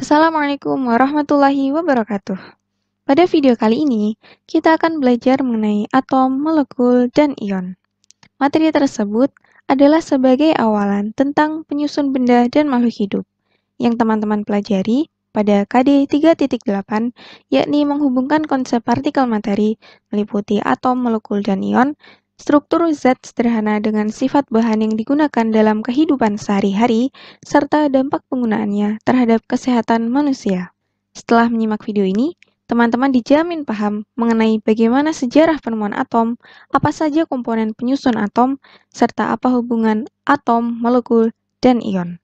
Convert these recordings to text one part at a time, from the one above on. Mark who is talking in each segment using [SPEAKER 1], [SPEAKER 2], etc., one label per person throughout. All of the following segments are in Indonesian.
[SPEAKER 1] Assalamualaikum warahmatullahi wabarakatuh. Pada video kali ini, kita akan belajar mengenai atom, molekul, dan ion. Materi tersebut adalah sebagai awalan tentang penyusun benda dan makhluk hidup yang teman-teman pelajari pada KD 3.8, yakni menghubungkan konsep partikel materi meliputi atom, molekul, dan ion, struktur zat sederhana dengan sifat bahan yang digunakan dalam kehidupan sehari-hari, serta dampak penggunaannya terhadap kesehatan manusia. Setelah menyimak video ini, teman-teman dijamin paham mengenai bagaimana sejarah penemuan atom, apa saja komponen penyusun atom, serta apa hubungan atom, molekul, dan ion.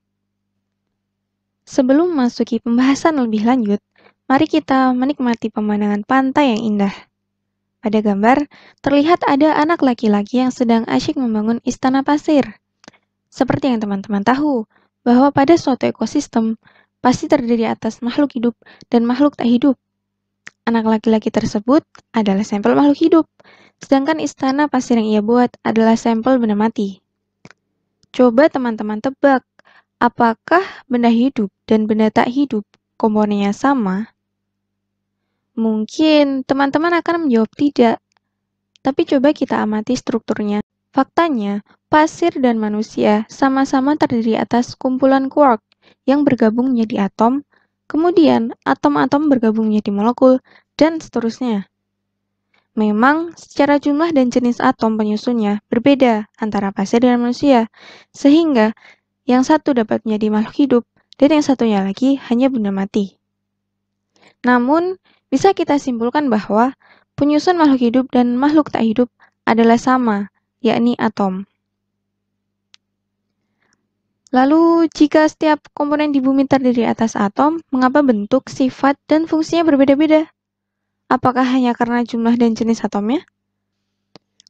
[SPEAKER 1] Sebelum memasuki pembahasan lebih lanjut, mari kita menikmati pemandangan pantai yang indah. Pada gambar, terlihat ada anak laki-laki yang sedang asyik membangun istana pasir. Seperti yang teman-teman tahu, bahwa pada suatu ekosistem, pasti terdiri atas makhluk hidup dan makhluk tak hidup. Anak laki-laki tersebut adalah sampel makhluk hidup, sedangkan istana pasir yang ia buat adalah sampel benda mati. Coba teman-teman tebak, apakah benda hidup dan benda tak hidup komponennya sama? Mungkin teman-teman akan menjawab tidak, tapi coba kita amati strukturnya. Faktanya, pasir dan manusia sama-sama terdiri atas kumpulan quark yang bergabung menjadi atom, kemudian atom-atom bergabung menjadi molekul, dan seterusnya. Memang, secara jumlah dan jenis atom penyusunnya berbeda antara pasir dan manusia, sehingga yang satu dapat menjadi makhluk hidup dan yang satunya lagi hanya benda mati. Namun, bisa kita simpulkan bahwa penyusun makhluk hidup dan makhluk tak hidup adalah sama, yakni atom. Lalu, jika setiap komponen di bumi terdiri atas atom, mengapa bentuk, sifat, dan fungsinya berbeda-beda? Apakah hanya karena jumlah dan jenis atomnya?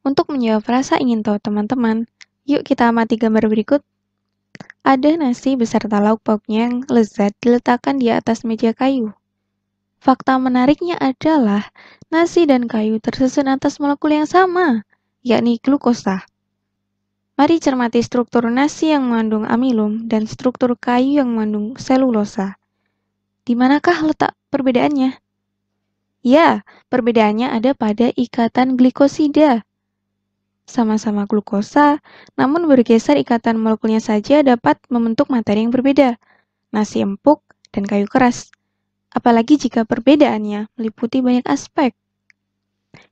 [SPEAKER 1] Untuk menjawab rasa ingin tahu teman-teman, yuk kita amati gambar berikut. Ada nasi beserta lauk pauknya yang lezat diletakkan di atas meja kayu. Fakta menariknya adalah nasi dan kayu tersusun atas molekul yang sama, yakni glukosa. Mari cermati struktur nasi yang mengandung amilum dan struktur kayu yang mengandung selulosa. Di manakah letak perbedaannya? Ya, perbedaannya ada pada ikatan glikosida. Sama-sama glukosa, namun bergeser ikatan molekulnya saja dapat membentuk materi yang berbeda, nasi empuk dan kayu keras. Apalagi jika perbedaannya meliputi banyak aspek.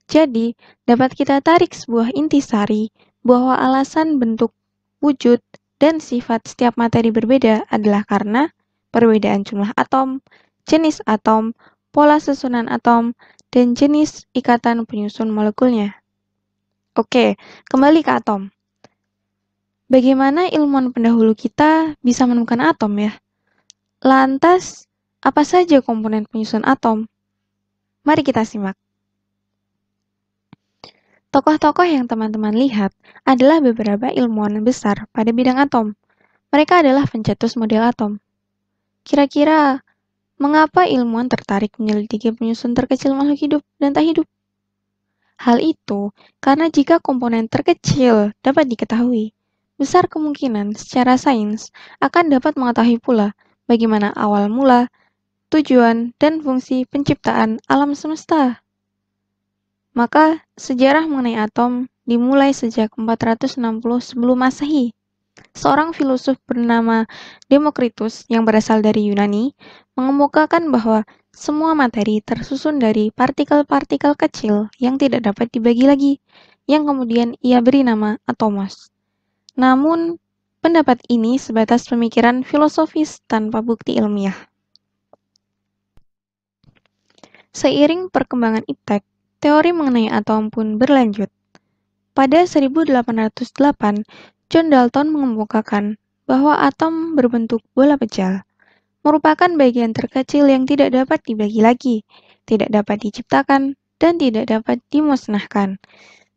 [SPEAKER 1] Jadi, dapat kita tarik sebuah intisari bahwa alasan bentuk, wujud, dan sifat setiap materi berbeda adalah karena perbedaan jumlah atom, jenis atom, pola susunan atom, dan jenis ikatan penyusun molekulnya. Oke, kembali ke atom. Bagaimana ilmuwan pendahulu kita bisa menemukan atom ya? Lantas, apa saja komponen penyusun atom? Mari kita simak. Tokoh-tokoh yang teman-teman lihat adalah beberapa ilmuwan besar pada bidang atom. Mereka adalah pencetus model atom. Kira-kira, mengapa ilmuwan tertarik menyelidiki penyusun terkecil makhluk hidup dan tak hidup? Hal itu karena jika komponen terkecil dapat diketahui, besar kemungkinan secara sains akan dapat mengetahui pula bagaimana awal mula, tujuan, dan fungsi penciptaan alam semesta. Maka, sejarah mengenai atom dimulai sejak 460 sebelum Masehi. Seorang filosof bernama Demokritus yang berasal dari Yunani mengemukakan bahwa semua materi tersusun dari partikel-partikel kecil yang tidak dapat dibagi lagi, yang kemudian ia beri nama atomos. Namun, pendapat ini sebatas pemikiran filosofis tanpa bukti ilmiah. Seiring perkembangan iptek, teori mengenai atom pun berlanjut. Pada 1808, John Dalton mengemukakan bahwa atom berbentuk bola pecah, merupakan bagian terkecil yang tidak dapat dibagi lagi, tidak dapat diciptakan, dan tidak dapat dimusnahkan.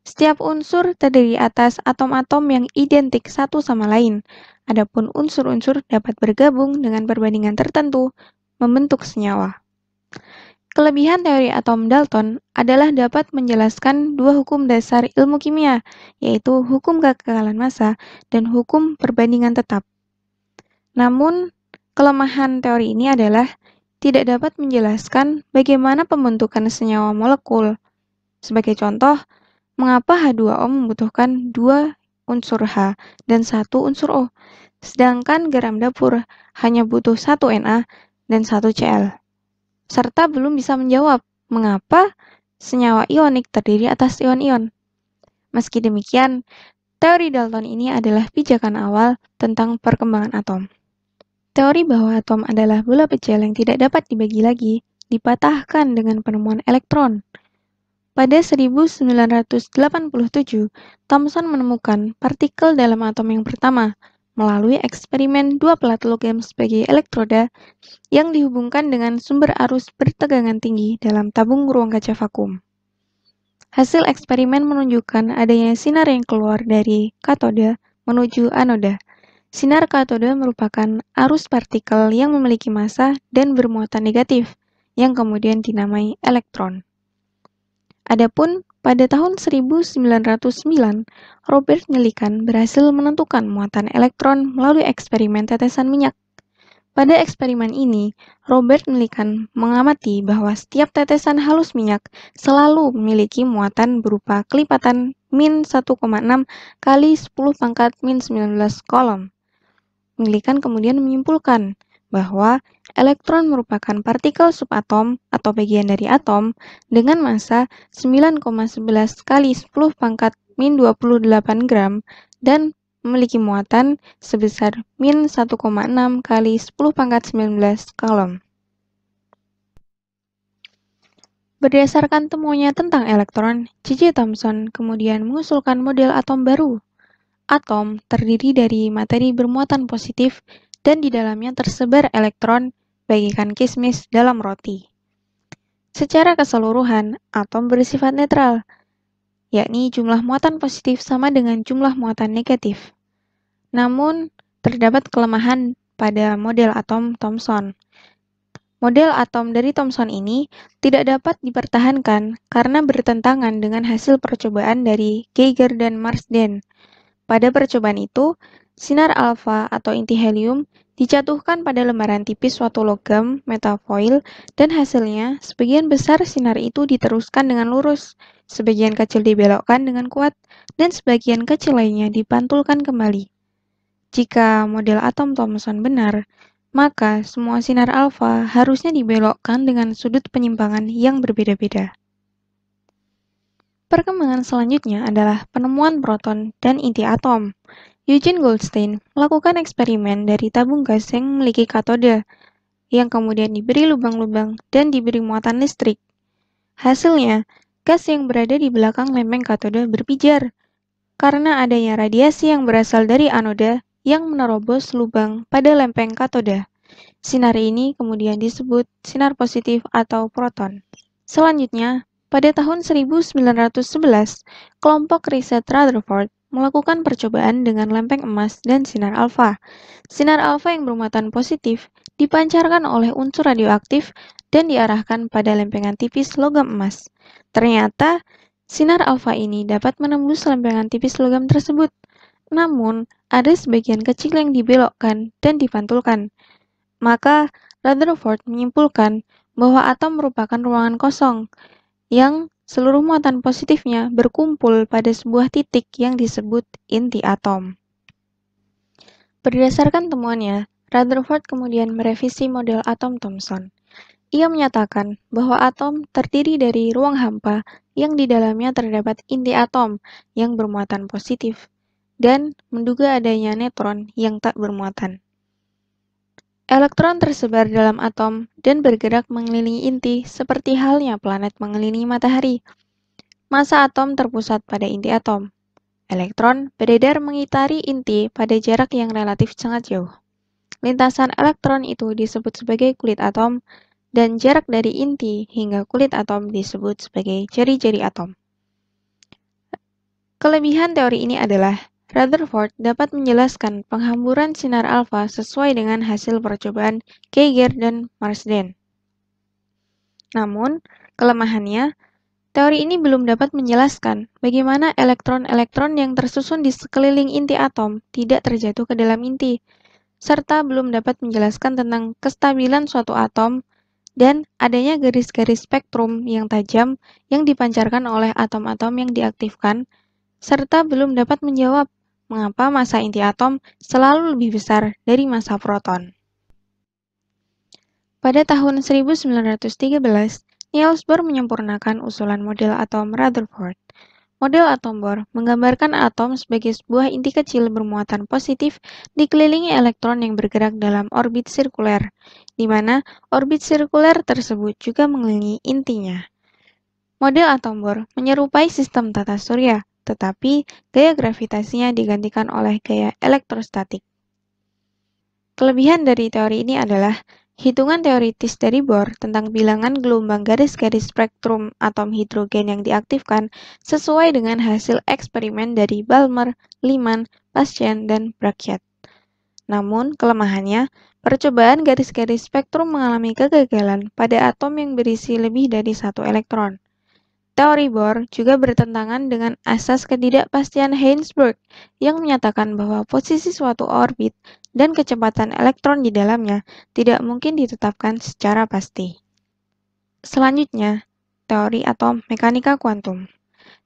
[SPEAKER 1] Setiap unsur terdiri atas atom-atom yang identik satu sama lain, adapun unsur-unsur dapat bergabung dengan perbandingan tertentu, membentuk senyawa. Kelebihan teori atom Dalton adalah dapat menjelaskan dua hukum dasar ilmu kimia, yaitu hukum kekekalan massa dan hukum perbandingan tetap. Namun, Kelemahan teori ini adalah tidak dapat menjelaskan bagaimana pembentukan senyawa molekul. Sebagai contoh, mengapa H2O membutuhkan 2 unsur H dan 1 unsur O, sedangkan garam dapur hanya butuh 1 Na dan 1 Cl. Serta belum bisa menjawab mengapa senyawa ionik terdiri atas ion-ion. Meski demikian, teori Dalton ini adalah pijakan awal tentang perkembangan atom. Teori bahwa atom adalah bola kecil yang tidak dapat dibagi lagi dipatahkan dengan penemuan elektron. Pada 1987, Thomson menemukan partikel dalam atom yang pertama melalui eksperimen 2 plat logam sebagai elektroda yang dihubungkan dengan sumber arus bertegangan tinggi dalam tabung ruang kaca vakum. Hasil eksperimen menunjukkan adanya sinar yang keluar dari katoda menuju anoda. Sinar katoda merupakan arus partikel yang memiliki massa dan bermuatan negatif, yang kemudian dinamai elektron. Adapun pada tahun 1909, Robert Millikan berhasil menentukan muatan elektron melalui eksperimen tetesan minyak. Pada eksperimen ini, Robert Millikan mengamati bahwa setiap tetesan halus minyak selalu memiliki muatan berupa kelipatan min 1,6 kali 10 pangkat min 19 kolom. Millikan kemudian menyimpulkan bahwa elektron merupakan partikel subatom atau bagian dari atom dengan massa 9,11 kali 10 pangkat min 28 gram dan memiliki muatan sebesar min 1,6 kali 10 pangkat 19 kolom. Berdasarkan temuannya tentang elektron, J.J. Thomson kemudian mengusulkan model atom baru. Atom terdiri dari materi bermuatan positif dan di dalamnya tersebar elektron bagaikan kismis dalam roti. Secara keseluruhan, atom bersifat netral, yakni jumlah muatan positif sama dengan jumlah muatan negatif. Namun, terdapat kelemahan pada model atom Thomson. Model atom dari Thomson ini tidak dapat dipertahankan karena bertentangan dengan hasil percobaan dari Geiger dan Marsden. Pada percobaan itu, sinar alfa atau inti helium dijatuhkan pada lembaran tipis suatu logam metafoil dan hasilnya sebagian besar sinar itu diteruskan dengan lurus, sebagian kecil dibelokkan dengan kuat, dan sebagian kecil lainnya dipantulkan kembali. Jika model atom Thomson benar, maka semua sinar alfa harusnya dibelokkan dengan sudut penyimpangan yang berbeda-beda. Perkembangan selanjutnya adalah penemuan proton dan inti atom. Eugene Goldstein melakukan eksperimen dari tabung gas yang memiliki katoda, yang kemudian diberi lubang-lubang dan diberi muatan listrik. Hasilnya, gas yang berada di belakang lempeng katoda berpijar, karena adanya radiasi yang berasal dari anoda yang menerobos lubang pada lempeng katoda. Sinar ini kemudian disebut sinar positif atau proton. Selanjutnya, pada tahun 1911, kelompok riset Rutherford melakukan percobaan dengan lempeng emas dan sinar alfa. Sinar alfa yang bermuatan positif dipancarkan oleh unsur radioaktif dan diarahkan pada lempengan tipis logam emas. Ternyata, sinar alfa ini dapat menembus lempengan tipis logam tersebut. Namun, ada sebagian kecil yang dibelokkan dan dipantulkan. Maka, Rutherford menyimpulkan bahwa atom merupakan ruangan kosong, yang seluruh muatan positifnya berkumpul pada sebuah titik yang disebut inti atom. Berdasarkan temuannya, Rutherford kemudian merevisi model atom Thomson. Ia menyatakan bahwa atom terdiri dari ruang hampa yang di dalamnya terdapat inti atom yang bermuatan positif, dan menduga adanya neutron yang tak bermuatan. Elektron tersebar dalam atom dan bergerak mengelilingi inti seperti halnya planet mengelilingi matahari. Massa atom terpusat pada inti atom. Elektron beredar mengitari inti pada jarak yang relatif sangat jauh. Lintasan elektron itu disebut sebagai kulit atom, dan jarak dari inti hingga kulit atom disebut sebagai jari-jari atom. Kelebihan teori ini adalah Rutherford dapat menjelaskan penghamburan sinar alfa sesuai dengan hasil percobaan Geiger dan Marsden. Namun, kelemahannya, teori ini belum dapat menjelaskan bagaimana elektron-elektron yang tersusun di sekeliling inti atom tidak terjatuh ke dalam inti. serta belum dapat menjelaskan tentang kestabilan suatu atom dan adanya garis-garis spektrum yang tajam yang dipancarkan oleh atom-atom yang diaktifkan, serta belum dapat menjawab mengapa massa inti atom selalu lebih besar dari massa proton. Pada tahun 1913, Niels Bohr menyempurnakan usulan model atom Rutherford. Model atom Bohr menggambarkan atom sebagai sebuah inti kecil bermuatan positif dikelilingi elektron yang bergerak dalam orbit sirkuler, di mana orbit sirkuler tersebut juga mengelilingi intinya. Model atom Bohr menyerupai sistem tata surya, tetapi gaya gravitasinya digantikan oleh gaya elektrostatik. Kelebihan dari teori ini adalah hitungan teoritis dari Bohr tentang bilangan gelombang garis-garis spektrum atom hidrogen yang diaktifkan sesuai dengan hasil eksperimen dari Balmer, Lyman, Paschen, dan Bragg. Namun, kelemahannya, percobaan garis-garis spektrum mengalami kegagalan pada atom yang berisi lebih dari satu elektron. Teori Bohr juga bertentangan dengan asas ketidakpastian Heisenberg yang menyatakan bahwa posisi suatu orbit dan kecepatan elektron di dalamnya tidak mungkin ditetapkan secara pasti. Selanjutnya, teori atom mekanika kuantum.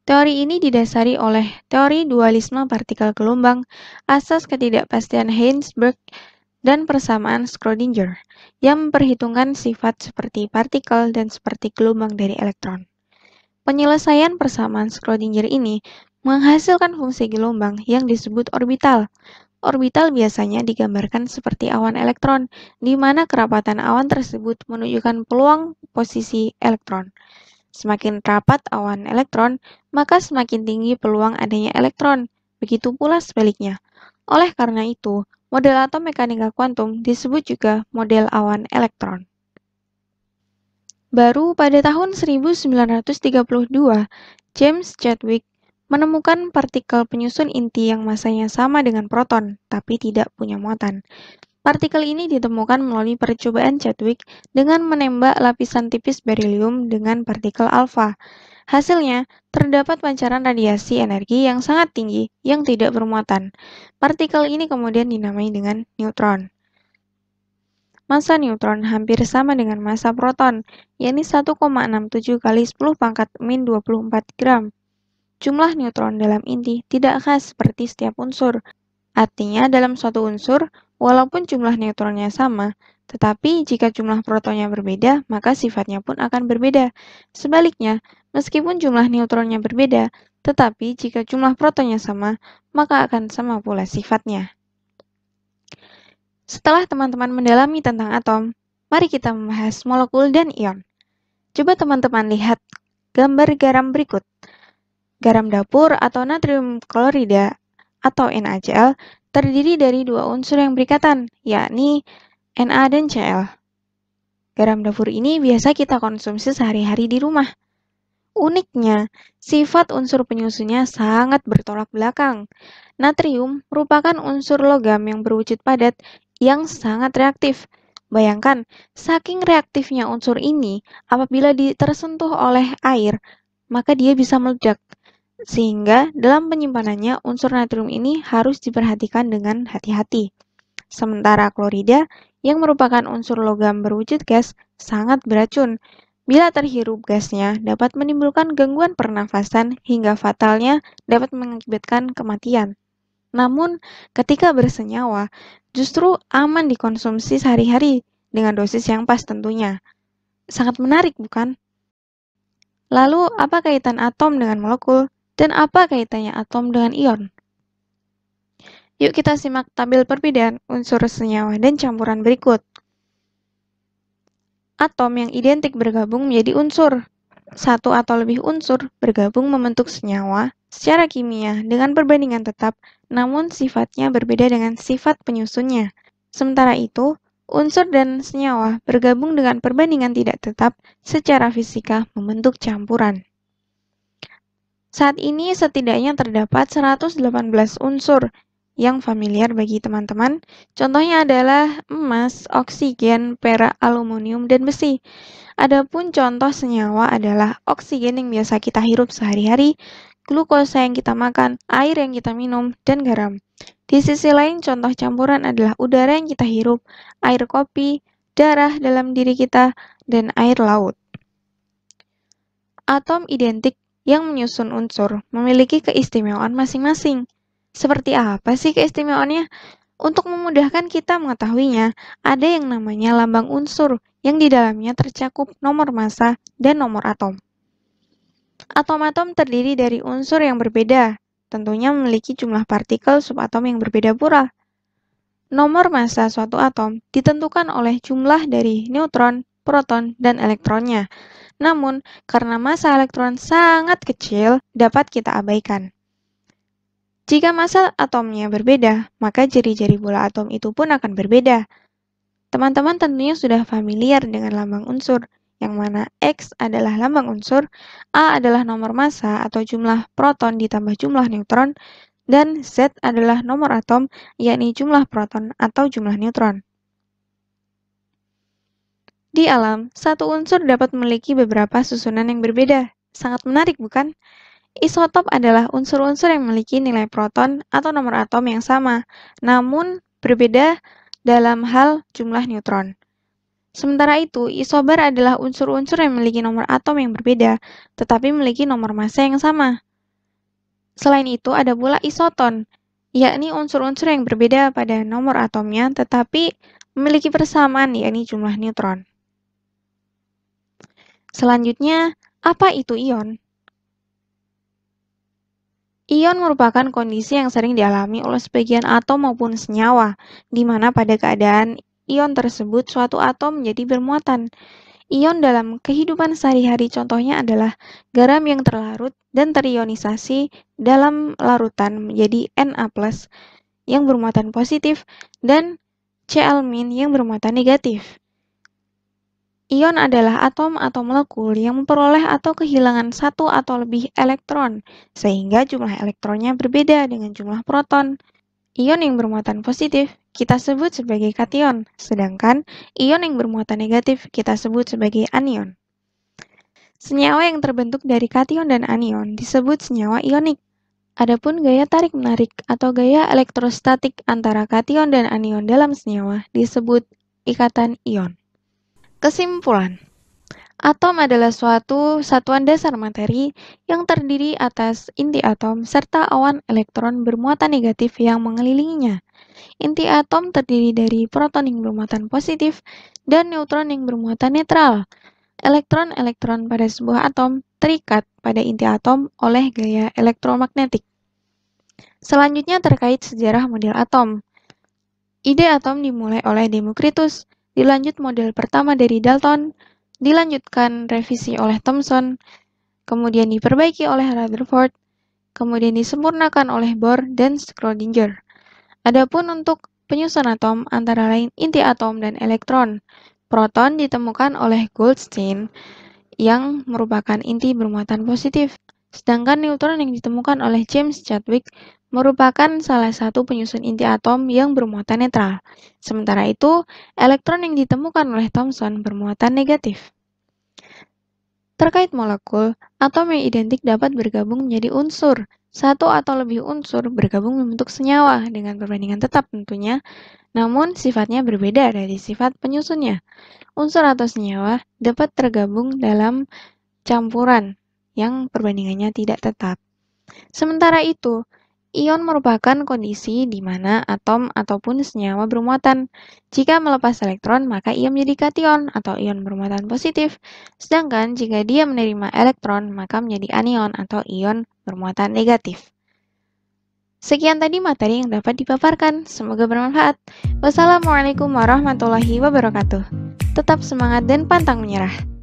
[SPEAKER 1] Teori ini didasari oleh teori dualisme partikel gelombang, asas ketidakpastian Heisenberg, dan persamaan Schrödinger yang memperhitungkan sifat seperti partikel dan seperti gelombang dari elektron. Penyelesaian persamaan Schrödinger ini menghasilkan fungsi gelombang yang disebut orbital. Orbital biasanya digambarkan seperti awan elektron, di mana kerapatan awan tersebut menunjukkan peluang posisi elektron. Semakin rapat awan elektron, maka semakin tinggi peluang adanya elektron. Begitu pula sebaliknya. Oleh karena itu, model atom mekanika kuantum disebut juga model awan elektron. Baru pada tahun 1932, James Chadwick menemukan partikel penyusun inti yang masanya sama dengan proton, tapi tidak punya muatan. Partikel ini ditemukan melalui percobaan Chadwick dengan menembak lapisan tipis berilium dengan partikel alfa. Hasilnya, terdapat pancaran radiasi energi yang sangat tinggi yang tidak bermuatan. Partikel ini kemudian dinamai dengan neutron. Massa neutron hampir sama dengan massa proton, yakni 1,67 kali 10 pangkat min 24 gram. Jumlah neutron dalam inti tidak khas seperti setiap unsur. Artinya dalam suatu unsur, walaupun jumlah neutronnya sama, tetapi jika jumlah protonnya berbeda, maka sifatnya pun akan berbeda. Sebaliknya, meskipun jumlah neutronnya berbeda, tetapi jika jumlah protonnya sama, maka akan sama pula sifatnya. Setelah teman-teman mendalami tentang atom, mari kita membahas molekul dan ion. Coba teman-teman lihat gambar garam berikut. Garam dapur atau natrium klorida atau NaCl terdiri dari dua unsur yang berikatan, yakni Na dan Cl. Garam dapur ini biasa kita konsumsi sehari-hari di rumah. Uniknya, sifat unsur penyusunnya sangat bertolak belakang. Natrium merupakan unsur logam yang berwujud padat yang sangat reaktif. Bayangkan, saking reaktifnya unsur ini, apabila tersentuh oleh air, maka dia bisa meledak. Sehingga dalam penyimpanannya, unsur natrium ini harus diperhatikan dengan hati-hati. Sementara klorida, yang merupakan unsur logam berwujud gas, sangat beracun. Bila terhirup gasnya, dapat menimbulkan gangguan pernafasan hingga fatalnya dapat mengakibatkan kematian. Namun, ketika bersenyawa, justru aman dikonsumsi sehari-hari dengan dosis yang pas tentunya. Sangat menarik, bukan? Lalu, apa kaitan atom dengan molekul? Dan apa kaitannya atom dengan ion? Yuk kita simak tabel perbedaan unsur senyawa dan campuran berikut. Atom yang identik bergabung menjadi unsur. Satu atau lebih unsur bergabung membentuk senyawa secara kimia dengan perbandingan tetap, namun sifatnya berbeda dengan sifat penyusunnya. Sementara itu, unsur dan senyawa bergabung dengan perbandingan tidak tetap secara fisika membentuk campuran. Saat ini setidaknya terdapat 118 unsur yang familiar bagi teman-teman. Contohnya adalah emas, oksigen, perak, aluminium, dan besi. Adapun contoh senyawa adalah oksigen yang biasa kita hirup sehari-hari, glukosa yang kita makan, air yang kita minum, dan garam. Di sisi lain, contoh campuran adalah udara yang kita hirup, air kopi, darah dalam diri kita, dan air laut. Atom identik yang menyusun unsur memiliki keistimewaan masing-masing. Seperti apa sih keistimewaannya? Untuk memudahkan kita mengetahuinya, ada yang namanya lambang unsur yang di dalamnya tercakup nomor massa dan nomor atom. Atom-atom terdiri dari unsur yang berbeda, tentunya memiliki jumlah partikel subatom yang berbeda pula. Nomor massa suatu atom ditentukan oleh jumlah dari neutron, proton, dan elektronnya. Namun, karena massa elektron sangat kecil, dapat kita abaikan. Jika massa atomnya berbeda, maka jari-jari bola atom itu pun akan berbeda. Teman-teman tentunya sudah familiar dengan lambang unsur, yang mana X adalah lambang unsur, A adalah nomor massa atau jumlah proton ditambah jumlah neutron, dan Z adalah nomor atom, yakni jumlah proton atau jumlah neutron. Di alam, satu unsur dapat memiliki beberapa susunan yang berbeda. Sangat menarik, bukan? Isotop adalah unsur-unsur yang memiliki nilai proton atau nomor atom yang sama, namun berbeda dalam hal jumlah neutron. Sementara itu, isobar adalah unsur-unsur yang memiliki nomor atom yang berbeda, tetapi memiliki nomor massa yang sama. Selain itu, ada pula isoton, yakni unsur-unsur yang berbeda pada nomor atomnya, tetapi memiliki persamaan, yakni jumlah neutron. Selanjutnya, apa itu ion? Ion merupakan kondisi yang sering dialami oleh sebagian atom maupun senyawa, di mana pada keadaan ion tersebut suatu atom menjadi bermuatan. Ion dalam kehidupan sehari-hari contohnya adalah garam yang terlarut dan terionisasi dalam larutan menjadi Na+ yang bermuatan positif dan Cl- yang bermuatan negatif. Ion adalah atom atau molekul yang memperoleh atau kehilangan satu atau lebih elektron, sehingga jumlah elektronnya berbeda dengan jumlah proton. Ion yang bermuatan positif kita sebut sebagai kation, sedangkan ion yang bermuatan negatif kita sebut sebagai anion. Senyawa yang terbentuk dari kation dan anion disebut senyawa ionik. Adapun gaya tarik-menarik atau gaya elektrostatik antara kation dan anion dalam senyawa disebut ikatan ion. Kesimpulan, atom adalah suatu satuan dasar materi yang terdiri atas inti atom serta awan elektron bermuatan negatif yang mengelilinginya. Inti atom terdiri dari proton yang bermuatan positif dan neutron yang bermuatan netral. Elektron-elektron pada sebuah atom terikat pada inti atom oleh gaya elektromagnetik. Selanjutnya terkait sejarah model atom. Ide atom dimulai oleh Democritus, dilanjut model pertama dari Dalton, dilanjutkan revisi oleh Thomson, kemudian diperbaiki oleh Rutherford, kemudian disempurnakan oleh Bohr dan Schrödinger. Adapun untuk penyusun atom antara lain inti atom dan elektron, proton ditemukan oleh Goldstein yang merupakan inti bermuatan positif, sedangkan neutron yang ditemukan oleh James Chadwick merupakan salah satu penyusun inti atom yang bermuatan netral. Sementara itu, elektron yang ditemukan oleh Thomson bermuatan negatif. Terkait molekul, atom yang identik dapat bergabung menjadi unsur. Satu atau lebih unsur bergabung membentuk senyawa dengan perbandingan tetap tentunya, namun sifatnya berbeda dari sifat penyusunnya. Unsur atau senyawa dapat tergabung dalam campuran yang perbandingannya tidak tetap. Sementara itu, ion merupakan kondisi di mana atom ataupun senyawa bermuatan. Jika melepas elektron, maka ia menjadi kation atau ion bermuatan positif. Sedangkan jika dia menerima elektron, maka menjadi anion atau ion bermuatan negatif. Sekian tadi materi yang dapat dipaparkan. Semoga bermanfaat. Wassalamualaikum warahmatullahi wabarakatuh. Tetap semangat dan pantang menyerah.